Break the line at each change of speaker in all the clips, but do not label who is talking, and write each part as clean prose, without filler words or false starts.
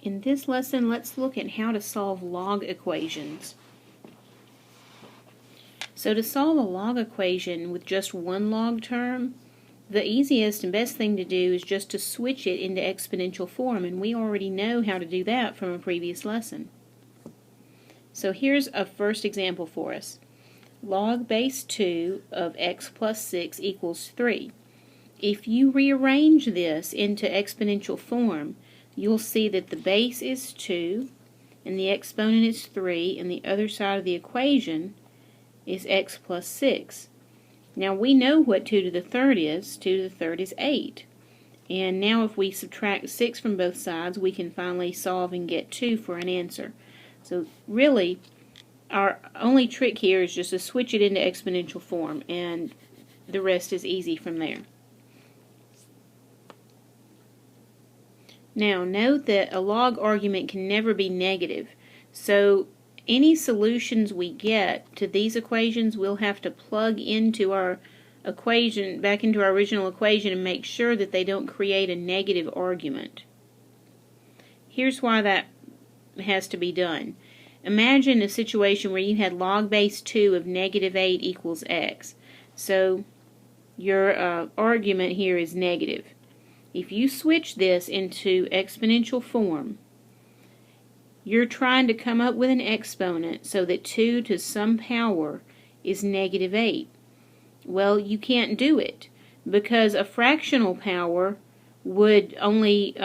In this lesson, let's look at how to solve log equations. So to solve a log equation with just one log term, the easiest and best thing to do is just to switch it into exponential form, and we already know how to do that from a previous lesson. So here's a first example for us. Log base 2 of x plus 6 equals 3. If you rearrange this into exponential form, you'll see that the base is 2 and the exponent is 3, and the other side of the equation is x plus 6. Now we know what 2 to the third is. 2 to the third is 8. And now if we subtract 6 from both sides, we can finally solve and get 2 for an answer. So really, our only trick here is just to switch it into exponential form, and the rest is easy from there. Now note that a log argument can never be negative, so any solutions we get to these equations we'll have to plug into our equation, back into our original equation, and make sure that they don't create a negative argument. Here's why that has to be done. Imagine a situation where you had log base 2 of negative 8 equals x. So your argument here is negative. If you switch this into exponential form, you're trying to come up with an exponent so that 2 to some power is negative 8. Well, you can't do it because a fractional power would only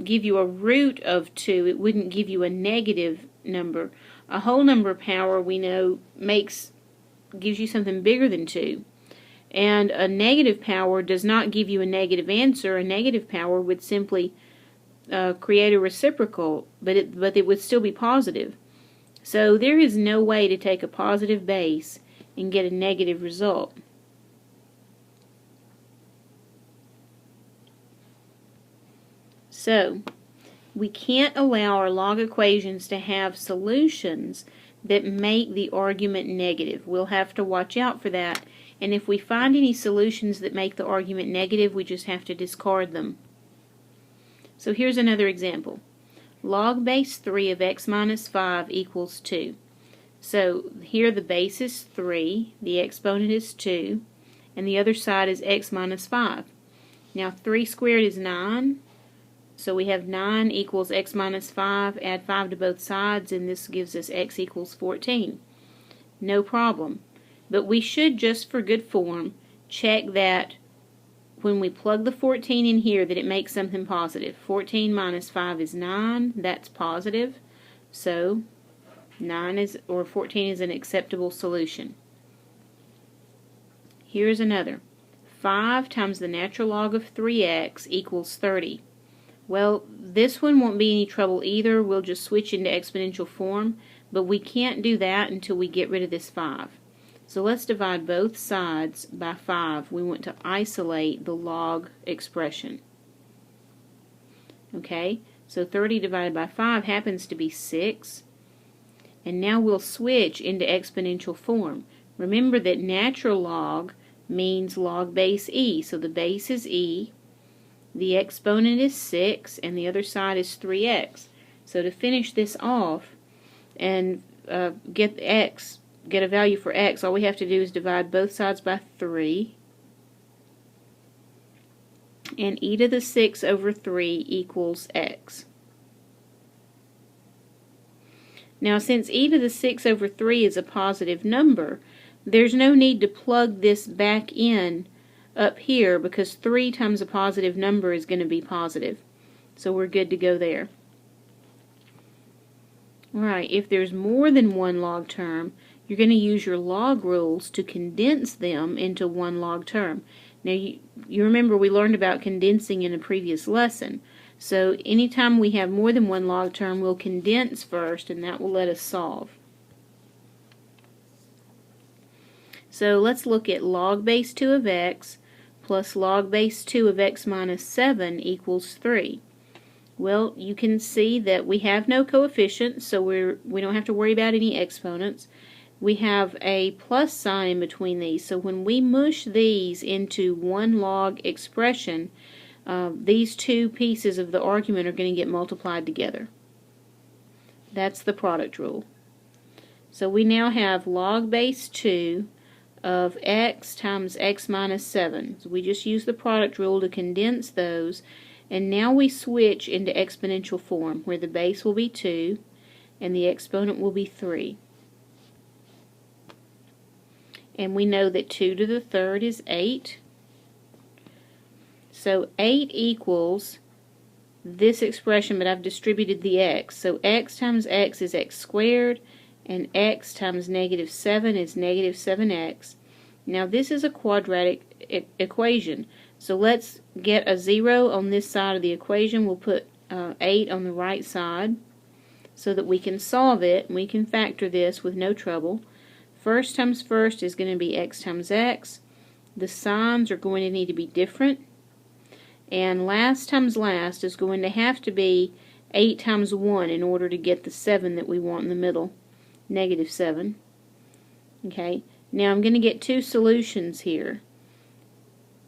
give you a root of 2. It wouldn't give you a negative number. A whole number power, we know, gives you something bigger than 2. And a negative power does not give you a negative answer. A negative power would simply create a reciprocal, but it would still be positive. So there is no way to take a positive base and get a negative result. So we can't allow our log equations to have solutions that make the argument negative. We'll have to watch out for that. And if we find any solutions that make the argument negative, we just have to discard them. So here's another example. Log base 3 of x minus 5 equals 2. So here the base is 3, the exponent is 2, and the other side is x minus 5. Now 3 squared is 9, so we have 9 equals x minus 5. Add 5 to both sides, and this gives us x equals 14. No problem. But we should, just for good form, check that when we plug the 14 in here that it makes something positive. 14 minus 5 is 9. That's positive. So 14 is an acceptable solution. Here's another. 5 times the natural log of 3x equals 30. Well, this one won't be any trouble either. We'll just switch into exponential form, but we can't do that until we get rid of this 5. So let's divide both sides by 5. We want to isolate the log expression. Okay, so 30 divided by 5 happens to be 6. And now we'll switch into exponential form. Remember that natural log means log base e. So the base is e, the exponent is 6, and the other side is 3x. So to finish this off and get a value for x, all we have to do is divide both sides by 3, and e to the 6 over 3 equals x. Now since e to the 6 over 3 is a positive number, there's no need to plug this back in up here because 3 times a positive number is going to be positive. So we're good to go there. Alright, if there's more than one log term, you're going to use your log rules to condense them into one log term. Now you remember we learned about condensing in a previous lesson. So anytime we have more than one log term, we'll condense first, and that will let us solve. So let's look at log base 2 of x plus log base 2 of x minus 7 equals 3. Well, you can see that we have no coefficients, so we don't have to worry about any exponents. We have a plus sign in between these, so when we mush these into one log expression, these two pieces of the argument are going to get multiplied together. That's the product rule. So we now have log base 2 of x times x minus 7. So we just use the product rule to condense those, and now we switch into exponential form where the base will be 2 and the exponent will be 3. And we know that 2 to the third is 8. So 8 equals this expression, but I've distributed the x. So x times x is x squared, and x times negative 7 is negative 7x. Now this is a quadratic equation, so let's get a 0 on this side of the equation. We'll put 8 on the right side so that we can solve it, and we can factor this with no trouble. First times first is going to be x times x. The signs are going to need to be different. And last times last is going to have to be 8 times 1 in order to get the 7 that we want in the middle, negative 7. Okay, now I'm going to get two solutions here.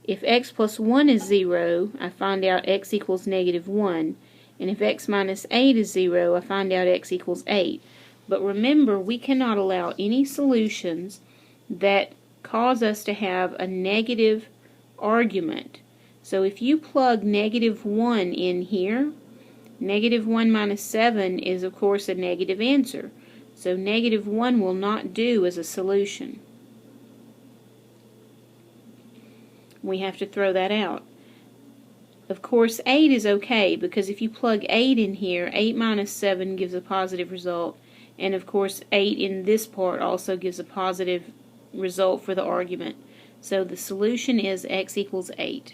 If x plus 1 is 0, I find out x equals negative 1. And if x minus 8 is 0, I find out x equals 8. But remember, we cannot allow any solutions that cause us to have a negative argument. So if you plug negative 1 in here, negative 1 minus 7 is of course a negative answer. So negative 1 will not do as a solution. We have to throw that out. Of course 8 is okay, because if you plug 8 in here, 8 minus 7 gives a positive result. And of course 8 in this part also gives a positive result for the argument. So the solution is x equals 8.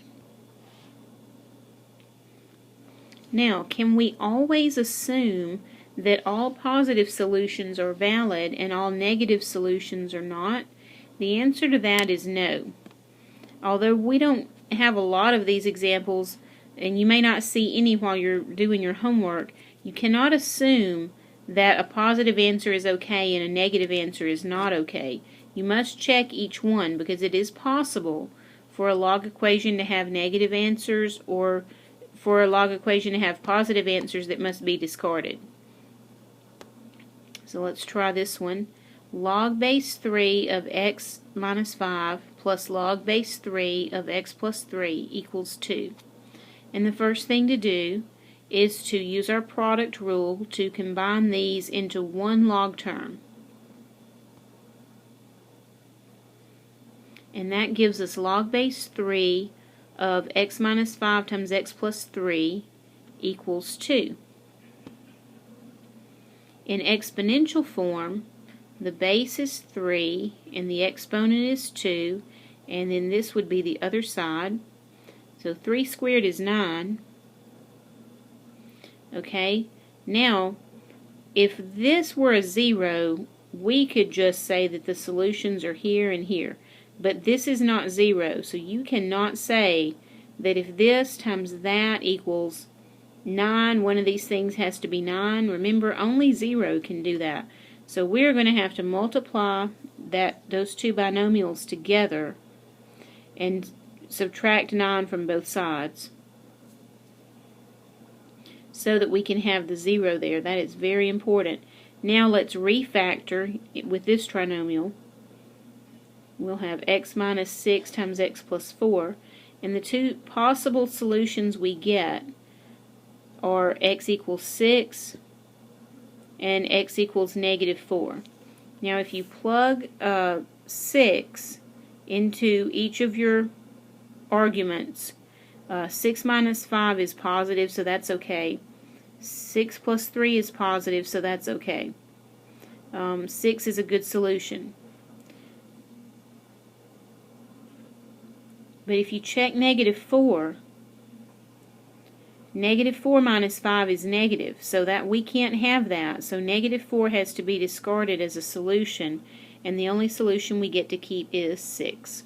Now, can we always assume that all positive solutions are valid and all negative solutions are not? The answer to that is no. Although we don't have a lot of these examples, and you may not see any while you're doing your homework, you cannot assume that a positive answer is okay and a negative answer is not okay. You must check each one, because it is possible for a log equation to have negative answers, or for a log equation to have positive answers that must be discarded. So let's try this one. Log base 3 of x minus 5 plus log base 3 of x plus 3 equals 2. And the first thing to do is to use our product rule to combine these into one log term. And that gives us log base 3 of x minus 5 times x plus 3 equals 2. In exponential form, the base is 3 and the exponent is 2, and then this would be the other side. So 3 squared is 9. Okay, now if this were a 0, we could just say that the solutions are here and here. But this is not 0, so you cannot say that if this times that equals 9, one of these things has to be 9. Remember, only 0 can do that. So we're going to have to multiply those two binomials together and subtract 9 from both sides so that we can have the 0 there. That is very important. Now let's refactor with this trinomial. We'll have x minus 6 times x plus 4, and the two possible solutions we get are x equals 6 and x equals negative 4. Now if you plug 6 into each of your arguments, 6 minus 5 is positive, so that's okay. 6 plus 3 is positive, so that's okay. 6 is a good solution. But if you check negative 4, negative 4 minus 5 is negative, so that we can't have that. So negative 4 has to be discarded as a solution, and the only solution we get to keep is 6.